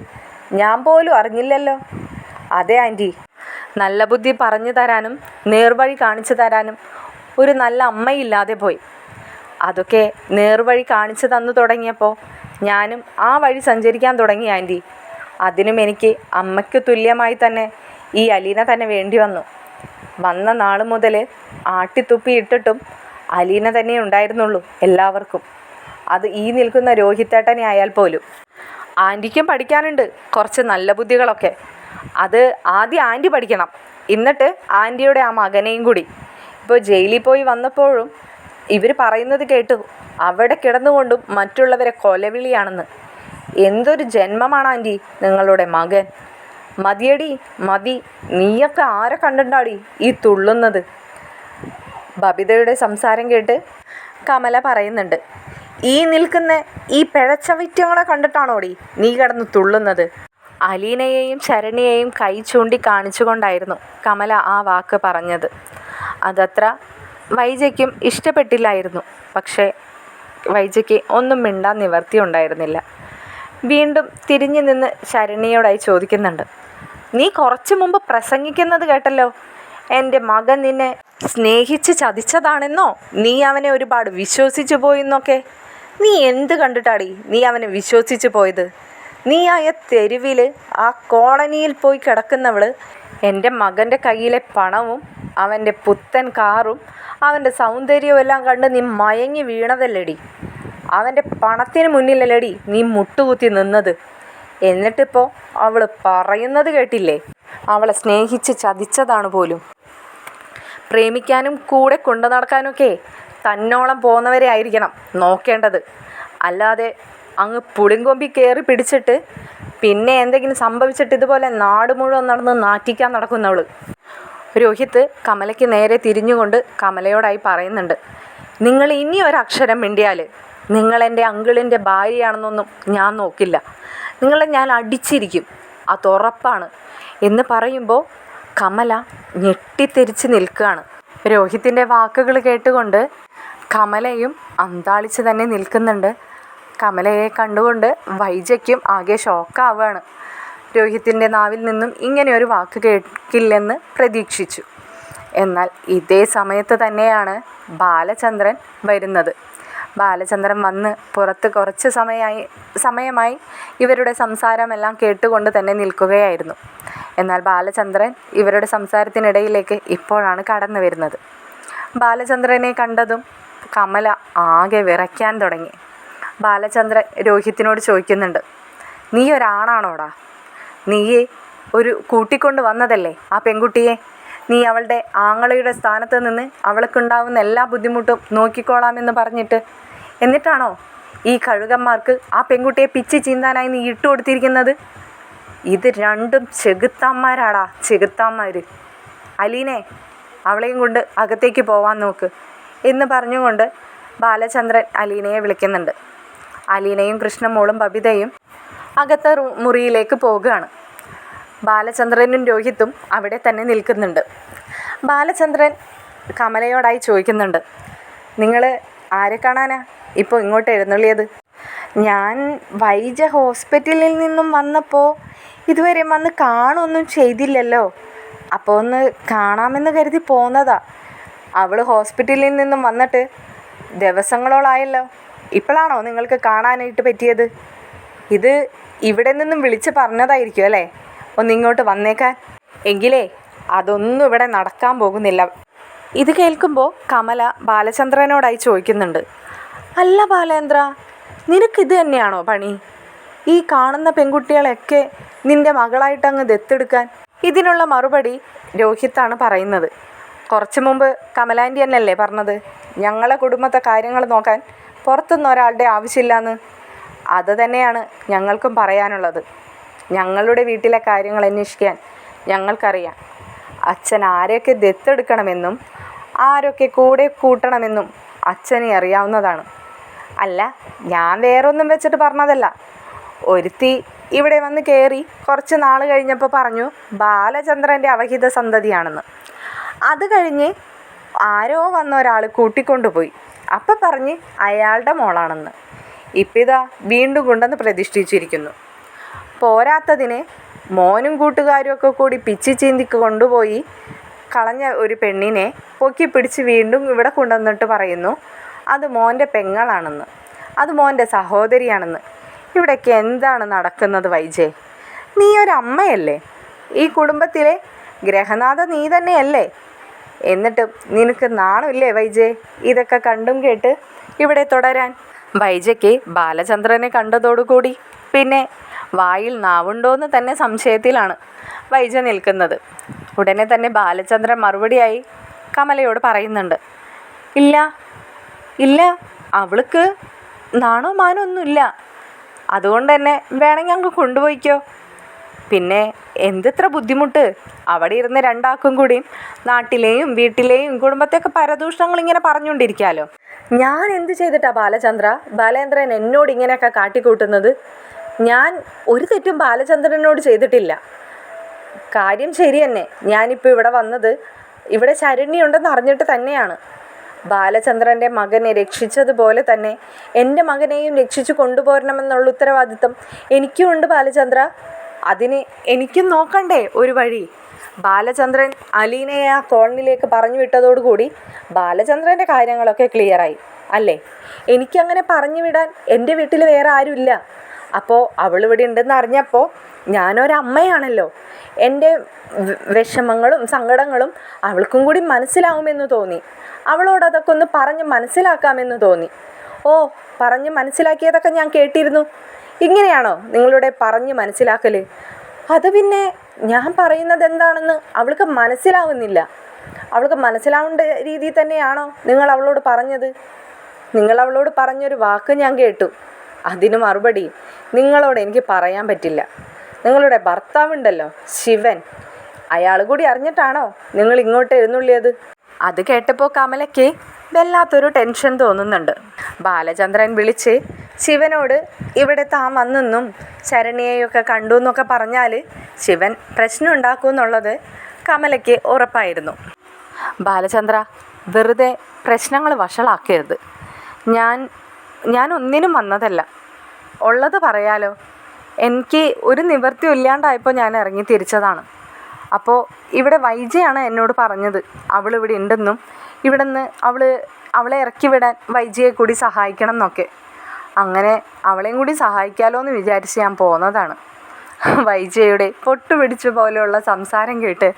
ഞാൻ പോലും അറിഞ്ഞില്ലല്ലോ. അതെ ആൻറ്റി, നല്ല ബുദ്ധി പറഞ്ഞു തരാനും നേർവഴി കാണിച്ചു തരാനും ഒരു നല്ല അമ്മയില്ലാതെ പോയി. അതൊക്കെ നേർവഴി കാണിച്ചു തന്നു തുടങ്ങിയപ്പോൾ ഞാനും ആ വഴി സഞ്ചരിക്കാൻ തുടങ്ങി ആൻറ്റി. അതിനും എനിക്ക് അമ്മയ്ക്ക് തുല്യമായി തന്നെ ഈ അലീന തന്നെ വേണ്ടി വന്നു. വന്ന നാൾ മുതൽ ആട്ടിത്തുപ്പി ഇട്ടിട്ടും അലീന തന്നെ ഉണ്ടായിരുന്നുള്ളൂ എല്ലാവർക്കും. അത് ഈ നിൽക്കുന്ന രോഹിത്തേട്ടനെ ആയാൽ പോലും. ആൻറ്റിക്കും പഠിക്കാനുണ്ട് കുറച്ച് നല്ല ബുദ്ധികളൊക്കെ. അത് ആദ്യം ആൻറ്റി പഠിക്കണം, എന്നിട്ട് ആൻറ്റിയുടെ ആ മകനെയും കൂടി. ഇപ്പോൾ ജയിലിൽ പോയി വന്നപ്പോഴും ഇവർ പറയുന്നത് കേട്ടു, അവിടെ കിടന്നുകൊണ്ടും മറ്റുള്ളവരെ കൊലവിളിയാണെന്ന്. എന്തൊരു ജന്മമാണ് ആൻറ്റി നിങ്ങളുടെ മകൻ. മതിയടി മതി, നീയൊക്കെ ആരെ കണ്ടിട്ടാടി ഈ തുള്ളുന്നത്. ബബിതയുടെ സംസാരം കേട്ട് കമല പറയുന്നുണ്ട്, ഈ നിൽക്കുന്ന ഈ പിഴച്ചവിറ്റങ്ങളെ കണ്ടിട്ടാണോടി നീ കിടന്ന് തുള്ളുന്നത്. അലീനയെയും ശരണ്യയെയും കൈ ചൂണ്ടി കാണിച്ചുകൊണ്ടായിരുന്നു കമല ആ വാക്ക് പറഞ്ഞത്. അതത്ര വൈജയ്ക്കും ഇഷ്ടപ്പെട്ടില്ലായിരുന്നു. പക്ഷേ വൈജയ്ക്ക് ഒന്നും മിണ്ടാൻ നിവർത്തി ഉണ്ടായിരുന്നില്ല. വീണ്ടും തിരിഞ്ഞു നിന്ന് ശരണ്യയോടായി ചോദിക്കുന്നുണ്ട്, നീ കുറച്ചു മുമ്പ് പ്രസംഗിക്കുന്നത് കേട്ടല്ലോ, എൻ്റെ മകൻ നിന്നെ സ്നേഹിച്ച് ചതിച്ചതാണെന്നോ, നീ അവനെ ഒരുപാട് വിശ്വസിച്ചു പോയെന്നൊക്കെ. നീ എന്ത് കണ്ടിട്ടാടി നീ അവനെ വിശ്വസിച്ച് പോയത്? നീ ആയ തെരുവിൽ ആ കോളനിയിൽ പോയി കിടക്കുന്നവൾ എൻ്റെ മകൻ്റെ കയ്യിലെ പണവും അവൻ്റെ പുത്തൻ കാറും അവൻ്റെ സൗന്ദര്യവും എല്ലാം കണ്ട് നീ മയങ്ങി വീണതല്ലേടി. അവൻ്റെ പണത്തിന് മുന്നിലല്ലേടി നീ മുട്ടുകുത്തി നിന്നത്. എന്നിട്ടിപ്പോൾ അവൾ പറയുന്നത് കേട്ടില്ലേ, അവളെ സ്നേഹിച്ച് ചതിച്ചതാണ് പോലും. പ്രേമിക്കാനും കൂടെ കൊണ്ടു നടക്കാനൊക്കെ തന്നോളം പോകുന്നവരെ ആയിരിക്കണം നോക്കേണ്ടത്. അല്ലാതെ അങ്ങ് പുളിങ്കൊമ്പി കയറി പിടിച്ചിട്ട് പിന്നെ എന്തെങ്കിലും സംഭവിച്ചിട്ട് ഇതുപോലെ നാട് മുഴുവൻ നടന്ന് നാറ്റിക്കാൻ നടക്കുന്നവൾ. രോഹിത്ത് കമലയ്ക്ക് നേരെ തിരിഞ്ഞുകൊണ്ട് കമലയോടായി പറയുന്നുണ്ട്, നിങ്ങൾ ഇനി ഒരക്ഷരം മിണ്ടിയാൽ നിങ്ങൾ എൻ്റെ അങ്കിളിൻ്റെ ഭാര്യയാണെന്നൊന്നും ഞാൻ നോക്കില്ല. നിങ്ങളെ ഞാൻ അടിച്ചിരിക്കും, അതുറപ്പാണ് എന്ന് പറയുമ്പോൾ കമല ഞെട്ടിത്തെരിച്ച് നിൽക്കുകയാണ്. രോഹിത്തിൻ്റെ വാക്കുകൾ കേട്ടുകൊണ്ട് കമലയും അന്താളിച്ച് തന്നെ നിൽക്കുന്നുണ്ട്. കമലയെ കണ്ടുകൊണ്ട് വൈജയ്ക്കും ആകെ ഷോക്കാവുകയാണ്. രോഹിത്തിൻ്റെ നാവിൽ നിന്നും ഇങ്ങനെ ഒരു വാക്ക് കേൾക്കില്ലെന്ന് പ്രതീക്ഷിച്ചു. എന്നാൽ ഇതേ സമയത്ത് തന്നെയാണ് ബാലചന്ദ്രൻ വരുന്നത്. ബാലചന്ദ്രൻ വന്ന് പുറത്ത് കുറച്ച് സമയമായി ഇവരുടെ സംസാരമെല്ലാം കേട്ടുകൊണ്ട് തന്നെ നിൽക്കുകയായിരുന്നു. എന്നാൽ ബാലചന്ദ്രൻ ഇവരുടെ സംസാരത്തിനിടയിലേക്ക് ഇപ്പോഴാണ് കടന്നു വരുന്നത്. ബാലചന്ദ്രനെ കണ്ടതും കമല ആകെ വിറയ്ക്കാൻ തുടങ്ങി. ബാലചന്ദ്രൻ രോഹിത്തിനോട് ചോദിക്കുന്നുണ്ട്, നീ ഒരാണാണോടാ? നീ ഒരു കൂട്ടിക്കൊണ്ട് വന്നതല്ലേ ആ പെൺകുട്ടിയെ? നീ അവളുടെ ആങ്ങളയുടെ സ്ഥാനത്ത് നിന്ന് അവൾക്കുണ്ടാവുന്ന എല്ലാ ബുദ്ധിമുട്ടും നോക്കിക്കോളാമെന്ന് പറഞ്ഞിട്ട്, എന്നിട്ടാണോ ഈ കഴുകന്മാർക്ക് ആ പെൺകുട്ടിയെ പിച്ചി ചീന്താനായി നീ ഇട്ടുകൊടുത്തിരിക്കുന്നത്? ഇത് രണ്ടും ചെകുത്താന്മാരാടാ, ചെകുത്താന്മാർ. അലീനെ, അവളെയും കൊണ്ട് അകത്തേക്ക് പോവാൻ നോക്ക് എന്ന് പറഞ്ഞുകൊണ്ട് ബാലചന്ദ്രൻ അലീനയെ വിളിക്കുന്നുണ്ട്. അലീനയും കൃഷ്ണമോളും ബബിതയും അകത്തെ മുറിയിലേക്ക് പോകുകയാണ്. ബാലചന്ദ്രനും രോഹിത്തും അവിടെ തന്നെ നിൽക്കുന്നുണ്ട്. ബാലചന്ദ്രൻ കമലയോടായി ചോദിക്കുന്നുണ്ട്, നിങ്ങൾ ആരെ കാണാനാ ഇപ്പോൾ ഇങ്ങോട്ട് എഴുന്നള്ളിയത്? ഞാൻ വൈജ ഹോസ്പിറ്റലിൽ നിന്നും വന്നപ്പോൾ ഇതുവരെ വന്ന് കാണുമൊന്നും ചെയ്തില്ലല്ലോ, അപ്പോൾ ഒന്ന് കാണാമെന്ന് കരുതി പോന്നതാ. അവൾ ഹോസ്പിറ്റലിൽ നിന്നും വന്നിട്ട് ദിവസങ്ങളോളായല്ലോ, ഇപ്പോഴാണോ നിങ്ങൾക്ക് കാണാനായിട്ട് പറ്റിയത്? ഇത് ഇവിടെ നിന്നും വിളിച്ച് പറഞ്ഞതായിരിക്കും അല്ലേ ഒന്നിങ്ങോട്ട് വന്നേക്കാൻ? എങ്കിലേ അതൊന്നും ഇവിടെ നടക്കാൻ പോകുന്നില്ല. ഇത് കേൾക്കുമ്പോൾ കമല ബാലചന്ദ്രനോടായി ചോദിക്കുന്നുണ്ട്, അല്ല ബാലേന്ദ്ര, നിനക്കിത് തന്നെയാണോ പണി? ഈ കാണുന്ന പെൺകുട്ടികളെയൊക്കെ നിൻ്റെ മകളായിട്ടങ്ങ് ദത്തെടുക്കാൻ? ഇതിനുള്ള മറുപടി രോഹിത്താണ് പറയുന്നത്. കുറച്ച് മുമ്പ് കമലാൻ്റി തന്നെയല്ലേ പറഞ്ഞത് ഞങ്ങളെ കുടുംബത്തെ കാര്യങ്ങൾ നോക്കാൻ പുറത്തുനിന്ന് ഒരാളുടെ ആവശ്യമില്ലാന്ന്? അത് തന്നെയാണ് ഞങ്ങൾക്കും പറയാനുള്ളത്. ഞങ്ങളുടെ വീട്ടിലെ കാര്യങ്ങൾ അന്വേഷിക്കാൻ ഞങ്ങൾക്കറിയാം. അച്ഛൻ ആരെയൊക്കെ ദത്തെടുക്കണമെന്നും ആരൊക്കെ കൂടെ കൂട്ടണമെന്നും അച്ഛനെ അറിയാവുന്നതാണ്. അല്ല, ഞാൻ വേറൊന്നും വെച്ചിട്ട് പറഞ്ഞതല്ല. ഒരുത്തി ഇവിടെ വന്ന് കയറി കുറച്ച് നാൾ കഴിഞ്ഞപ്പോൾ പറഞ്ഞു ബാലചന്ദ്രൻ്റെ അവഹിത സന്തതിയാണെന്ന്. അത് കഴിഞ്ഞ് ആരോ വന്ന ഒരാൾ കൂട്ടിക്കൊണ്ടുപോയി, അപ്പം പറഞ്ഞ് അയാളുടെ മോളാണെന്ന്. ഇപ്പം ഇതാ വീണ്ടും കൊണ്ടുവന്ന് പ്രതിഷ്ഠിച്ചിരിക്കുന്നു. പോരാത്തതിന് മോനും കൂട്ടുകാരും ഒക്കെ കൂടി പിച്ചി ചീന്തിക്ക് കൊണ്ടുപോയി കളഞ്ഞ ഒരു പെണ്ണിനെ പൊക്കി പിടിച്ച് വീണ്ടും ഇവിടെ കൊണ്ടുവന്നിട്ട് പറയുന്നു അത് മോൻ്റെ പെങ്ങളാണെന്ന്, അത് മോൻ്റെ സഹോദരിയാണെന്ന്. ഇവിടേക്ക് എന്താണ് നടക്കുന്നത് വൈജേ? നീ ഒരമ്മയല്ലേ, ഈ കുടുംബത്തിലെ ഗ്രഹനാഥ നീ തന്നെയല്ലേ. എന്നിട്ടും നിനക്ക് നാണമില്ലേ വൈജേ ഇതൊക്കെ കണ്ടും കേട്ട് ഇവിടെ തുടരാൻ? വൈജയ്ക്ക് ബാലചന്ദ്രനെ കണ്ടതോടുകൂടി പിന്നെ വായിൽ നാവുണ്ടോയെന്ന് തന്നെ സംശയത്തിലാണ് വൈജ നിൽക്കുന്നത്. ഉടനെ തന്നെ ബാലചന്ദ്രൻ മറുപടിയായി കമലയോട് പറയുന്നുണ്ട്, ഇല്ല ഇല്ല, അവൾക്ക് നാണോ മാനോ ഒന്നുമില്ല, അതുകൊണ്ട് തന്നെ വേണമെങ്കിൽ അങ്ങ് കൊണ്ടുപോയിക്കോ. പിന്നെ എന്തിത്ര ബുദ്ധിമുട്ട്, അവിടെ ഇരുന്ന് രണ്ടാക്കും കൂടിയും നാട്ടിലെയും വീട്ടിലെയും കുടുംബത്തെയൊക്കെ പരദൂഷണങ്ങൾ ഇങ്ങനെ പറഞ്ഞുകൊണ്ടിരിക്കാമല്ലോ. ഞാൻ എന്ത് ചെയ്തിട്ടാ ബാലചന്ദ്രൻ എന്നോട് ഇങ്ങനെയൊക്കെ കാട്ടിക്കൂട്ടുന്നത്? ഞാൻ ഒരു തെറ്റും ബാലചന്ദ്രനോട് ചെയ്തിട്ടില്ല. കാര്യം ശരി തന്നെ, ഞാനിപ്പോൾ ഇവിടെ വന്നത് ഇവിടെ ശരണ്യുണ്ടെന്ന് അറിഞ്ഞിട്ട് തന്നെയാണ്. ബാലചന്ദ്രൻ്റെ മകനെ രക്ഷിച്ചതുപോലെ തന്നെ എൻ്റെ മകനെയും രക്ഷിച്ചു കൊണ്ടുപോരണമെന്നുള്ള ഉത്തരവാദിത്തം എനിക്കും ഉണ്ട് ബാലചന്ദ്ര. അതിന് എനിക്കും നോക്കണ്ടേ ഒരു വഴി? ബാലചന്ദ്രൻ അലീനയെ ആ കോളനിയിലേക്ക് പറഞ്ഞു വിട്ടതോടുകൂടി ബാലചന്ദ്രൻ്റെ കാര്യങ്ങളൊക്കെ ക്ലിയറായി അല്ലേ? എനിക്കങ്ങനെ പറഞ്ഞു വിടാൻ എൻ്റെ വീട്ടിൽ വേറെ ആരുമില്ല. അപ്പോൾ അവളിവിടെ ഉണ്ടെന്ന് അറിഞ്ഞപ്പോൾ ഞാനൊരമ്മയാണല്ലോ, എൻ്റെ വിഷമങ്ങളും സങ്കടങ്ങളും അവൾക്കും കൂടി മനസ്സിലാവുമെന്ന് തോന്നി. അവളോട് അതൊക്കെ ഒന്ന് പറഞ്ഞ് മനസ്സിലാക്കാമെന്ന് തോന്നി. ഓ, പറഞ്ഞ് മനസ്സിലാക്കിയതൊക്കെ ഞാൻ കേട്ടിരുന്നു. ഇങ്ങനെയാണോ നിങ്ങളുടെ പറഞ്ഞ് മനസ്സിലാക്കൽ? അത് പിന്നെ ഞാൻ പറയുന്നത് എന്താണെന്ന് അവൾക്ക് മനസ്സിലാവുന്നില്ല. അവൾക്ക് മനസ്സിലാവേണ്ട രീതിയിൽ തന്നെയാണോ നിങ്ങൾ അവളോട് പറഞ്ഞത്? നിങ്ങൾ അവളോട് പറഞ്ഞൊരു വാക്ക് ഞാൻ കേട്ടു. അതിന് മറുപടി നിങ്ങളോട് എനിക്ക് പറയാൻ പറ്റില്ല. നിങ്ങളുടെ ഭർത്താവുണ്ടല്ലോ ശിവൻ, അയാൾ കൂടി അറിഞ്ഞിട്ടാണോ നിങ്ങൾ ഇങ്ങോട്ട് എഴുന്നള്ളിയത്? അത് കേട്ടപ്പോൾ കമലയ്ക്ക് വല്ലാത്തൊരു ടെൻഷൻ തോന്നുന്നുണ്ട്. ബാലചന്ദ്രൻ വിളിച്ച് ശിവനോട് ഇവിടെ താൻ വന്നെന്നും ശരണ്യയൊക്കെ കണ്ടു എന്നൊക്കെ പറഞ്ഞാൽ ശിവൻ പ്രശ്നം ഉണ്ടാക്കുമെന്നുള്ളത് കമലയ്ക്ക് ഉറപ്പായിരുന്നു. ബാലചന്ദ്ര, വെറുതെ പ്രശ്നങ്ങൾ വഷളാക്കരുത്. ഞാൻ ഒന്നിനും വന്നതല്ല, ഉള്ളത് പറയാലോ. എനിക്ക് ഒരു നിവൃത്തിയും ഇല്ലാണ്ടായപ്പോൾ ഞാൻ ഇറങ്ങി തിരിച്ചതാണ്. അപ്പോൾ ഇവിടെ വൈജയാണ് എന്നോട് പറഞ്ഞത് അവളിവിടെ ഉണ്ടെന്നും ഇവിടെ നിന്ന് അവളെ ഇറക്കി വിടാൻ വൈജയെ കൂടി സഹായിക്കണം എന്നൊക്കെ. അങ്ങനെ അവളെയും കൂടി സഹായിക്കാമല്ലോ എന്ന് വിചാരിച്ച് ഞാൻ പോന്നതാണ്. വൈജയുടെ പൊട്ടുപിടിച്ച പോലെയുള്ള സംസാരം കേട്ട്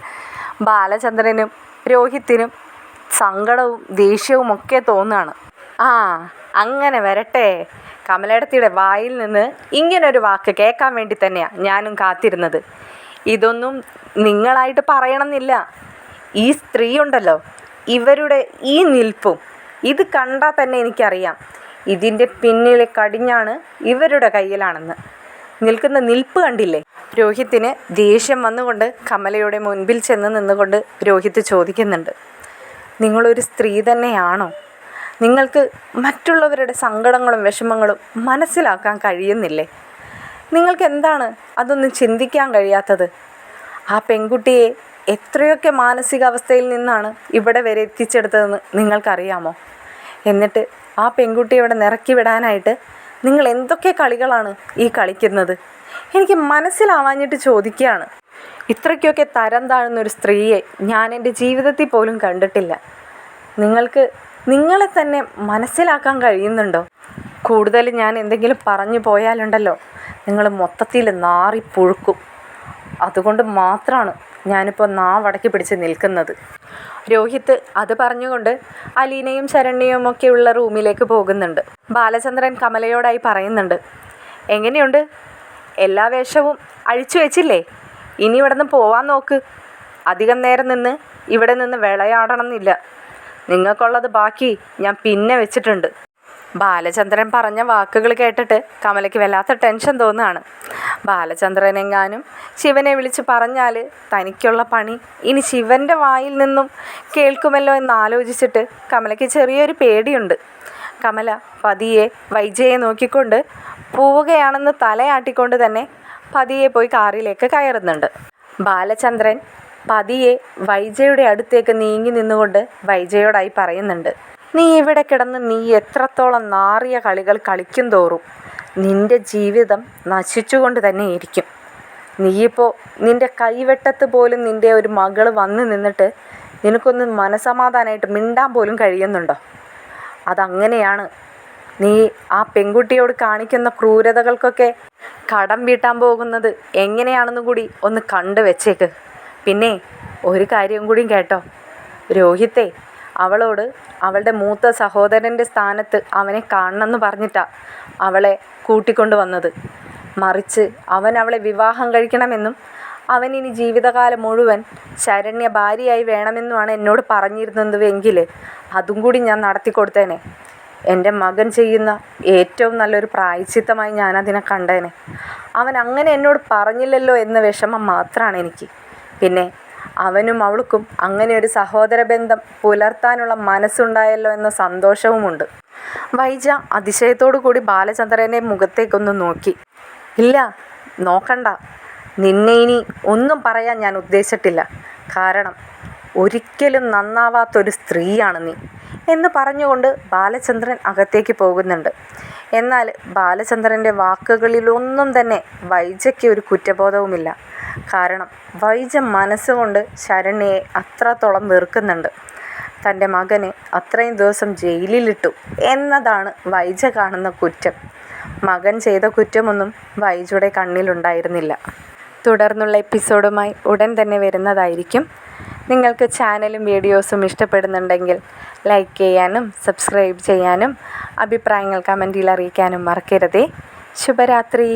ബാലചന്ദ്രനും രോഹിത്തിനും സങ്കടവും ദേഷ്യവും ഒക്കെ തോന്നുകയാണ്. ആ, അങ്ങനെ വരട്ടെ. കമലേടത്തിയുടെ വായിൽ നിന്ന് ഇങ്ങനൊരു വാക്ക് കേൾക്കാൻ വേണ്ടി തന്നെയാണ് ഞാനും കാത്തിരുന്നത്. ഇതൊന്നും നിങ്ങളായിട്ട് പറയണമെന്നില്ല. ഈ സ്ത്രീ ഉണ്ടല്ലോ, ഇവരുടെ ഈ നിൽപ്പും ഇത് കണ്ടാൽ തന്നെ എനിക്കറിയാം ഇതിൻ്റെ പിന്നിലെ കടിഞ്ഞാണ് ഇവരുടെ കയ്യിലാണെന്ന്. നിൽക്കുന്ന നിൽപ്പ് കണ്ടില്ലേ? രോഹിത്തിന് ദേഷ്യം വന്നുകൊണ്ട് കമലയുടെ മുൻപിൽ ചെന്ന് നിന്നുകൊണ്ട് രോഹിത്ത് ചോദിക്കുന്നുണ്ട്, നിങ്ങളൊരു സ്ത്രീ തന്നെയാണോ? നിങ്ങൾക്ക് മറ്റുള്ളവരുടെ സങ്കടങ്ങളും വിഷമങ്ങളും മനസ്സിലാക്കാൻ കഴിയുന്നില്ലേ? നിങ്ങൾക്ക് എന്താണ് അതൊന്നും ചിന്തിക്കാൻ കഴിയാത്തത്? ആ പെൺകുട്ടിയെ എത്രയൊക്കെ മാനസികാവസ്ഥയിൽ നിന്നാണ് ഇവിടെ വരെ എത്തിച്ചെടുത്തതെന്ന് നിങ്ങൾക്കറിയാമോ? എന്നിട്ട് ആ പെൺകുട്ടിയെ ഇവിടെ നിറക്കി വിടാനായിട്ട് നിങ്ങൾ എന്തൊക്കെ കളികളാണ് ഈ കളിക്കുന്നത്? എനിക്ക് മനസ്സിലാവാഞ്ഞിട്ട് ചോദിക്കുകയാണ്. ഇത്രയ്ക്കൊക്കെ തരം താഴ്ന്നൊരു സ്ത്രീയെ ഞാൻ എൻ്റെ ജീവിതത്തിൽ പോലും കണ്ടിട്ടില്ല. നിങ്ങൾക്ക് നിങ്ങളെ തന്നെ മനസ്സിലാക്കാൻ കഴിയുന്നുണ്ടോ? കൂടുതൽ ഞാൻ എന്തെങ്കിലും പറഞ്ഞു പോയാലുണ്ടല്ലോ നിങ്ങൾ മൊത്തത്തിൽ നാറിപ്പുഴുക്കും. അതുകൊണ്ട് മാത്രമാണ് ഞാനിപ്പോൾ നാവടക്കി പിടിച്ച് നിൽക്കുന്നത്. രോഹിത്ത് അത് പറഞ്ഞുകൊണ്ട് അലീനയും ശരണ്യയും ഒക്കെ ഉള്ള റൂമിലേക്ക് പോകുന്നുണ്ട്. ബാലചന്ദ്രൻ കമലയോടായി പറയുന്നുണ്ട്, എങ്ങനെയുണ്ട്? എല്ലാ വേഷവും അഴിച്ചു വെച്ചില്ലേ? ഇനി ഇവിടെ നിന്ന് പോവാൻ നോക്ക്. അധികം നേരം ഇവിടെ നിന്ന് വിളയാടണം എന്നില്ല. നിങ്ങൾക്കുള്ളത് ബാക്കി ഞാൻ പിന്നെ വെച്ചിട്ടുണ്ട്. ബാലചന്ദ്രൻ പറഞ്ഞ വാക്കുകൾ കേട്ടിട്ട് കമലയ്ക്ക് വല്ലാത്ത ടെൻഷൻ തോന്നുകയാണ്. ബാലചന്ദ്രനെങ്ങാനും ശിവനെ വിളിച്ച് പറഞ്ഞാൽ തനിക്കുള്ള പണി ഇനി ശിവൻ്റെ വായിൽ നിന്നും കേൾക്കുമല്ലോ എന്നാലോചിച്ചിട്ട് കമലയ്ക്ക് ചെറിയൊരു പേടിയുണ്ട്. കമല പതിയെ വൈജയെ നോക്കിക്കൊണ്ട് പോവുകയാണെന്ന് തലയാട്ടിക്കൊണ്ട് തന്നെ പതിയെ പോയി കാറിലേക്ക് കയറുന്നുണ്ട്. ബാലചന്ദ്രൻ പതിയെ വൈജയുടെ അടുത്തേക്ക് നീങ്ങി നിന്നുകൊണ്ട് വൈജയോടായി പറയുന്നുണ്ട്, നീ ഇവിടെ കിടന്ന് നീ എത്രത്തോളം നാറിയ കളികൾ കളിക്കും തോറും നിൻ്റെ ജീവിതം നശിച്ചുകൊണ്ട് തന്നെ ഇരിക്കും. നീയിപ്പോൾ നിൻ്റെ കൈവെട്ടത്ത് പോലും നിൻ്റെ ഒരു മകൾ വന്ന് നിന്നിട്ട് നിനക്കൊന്ന് മനസമാധാനമായിട്ട് മിണ്ടാൻ പോലും കഴിയുന്നുണ്ടോ? അതങ്ങനെയാണ്. നീ ആ പെൺകുട്ടിയോട് കാണിക്കുന്ന ക്രൂരതകൾക്കൊക്കെ കടം വീട്ടാൻ പോകുന്നത് എങ്ങനെയാണെന്ന് കൂടി ഒന്ന് കണ്ടു വെച്ചേക്ക്. പിന്നെ ഒരു കാര്യം കൂടിയും കേട്ടോ, രോഹിത്തെ അവളോട് അവളുടെ മൂത്ത സഹോദരൻ്റെ സ്ഥാനത്ത് അവനെ കാണണമെന്ന് പറഞ്ഞിട്ടാ അവളെ കൂട്ടിക്കൊണ്ട് വന്നത്. മറിച്ച് അവൻ അവളെ വിവാഹം കഴിക്കണമെന്നും അവനിനി ജീവിതകാലം മുഴുവൻ ശരണ്യ ഭാര്യയായി വേണമെന്നുമാണ് എന്നോട് പറഞ്ഞിരുന്നതെങ്കിൽ അതും കൂടി ഞാൻ നടത്തിക്കൊടുത്തേനെ. എൻ്റെ മകൻ ചെയ്യുന്ന ഏറ്റവും നല്ലൊരു പ്രായശ്ചിത്തമായി ഞാനതിനെ കണ്ടേനെ. അവൻ അങ്ങനെ എന്നോട് പറഞ്ഞില്ലല്ലോ എന്ന വിഷമം മാത്രമാണ് എനിക്ക്. പിന്നെ അവനും അവൾക്കും അങ്ങനെ ഒരു സഹോദര ബന്ധം പുലർത്താനുള്ള മനസ്സുണ്ടായല്ലോ എന്ന സന്തോഷവുമുണ്ട്. വൈജ അതിശയത്തോടു കൂടി ബാലചന്ദ്രൻ്റെ മുഖത്തേക്കൊന്ന് നോക്കി. ഇല്ല, നോക്കണ്ട, നിന്നെ ഇനി ഒന്നും പറയാൻ ഞാൻ ഉദ്ദേശിച്ചിട്ടില്ല. കാരണം ഒരിക്കലും നന്നാവാത്തൊരു സ്ത്രീയാണ് നീ എന്ന് പറഞ്ഞുകൊണ്ട് ബാലചന്ദ്രൻ അകത്തേക്ക് പോകുന്നുണ്ട്. എന്നാൽ ബാലചന്ദ്രൻ്റെ വാക്കുകളിലൊന്നും തന്നെ വൈജയ്ക്ക് ഒരു കുറ്റബോധവുമില്ല. കാരണം വൈജ മനസ്സുകൊണ്ട് ശരണ്യയെ അത്രത്തോളം വെറുക്കുന്നുണ്ട്. തൻ്റെ മകനെ അത്രയും ദിവസം ജയിലിലിട്ടു എന്നതാണ് വൈജ കാണുന്ന കുറ്റം. മകൻ ചെയ്ത കുറ്റമൊന്നും വൈജയുടെ കണ്ണിലുണ്ടായിരുന്നില്ല. തുടർന്നുള്ള എപ്പിസോഡുമായി ഉടൻ തന്നെ വരുന്നതായിരിക്കും. നിങ്ങൾക്ക് ചാനലും വീഡിയോസും ഇഷ്ടപ്പെടുന്നുണ്ടെങ്കിൽ ലൈക്ക് ചെയ്യാനും സബ്സ്ക്രൈബ് ചെയ്യാനും അഭിപ്രായങ്ങൾ കമൻറ്റിൽ അറിയിക്കാനും മറക്കരുതേ. ശുഭരാത്രി.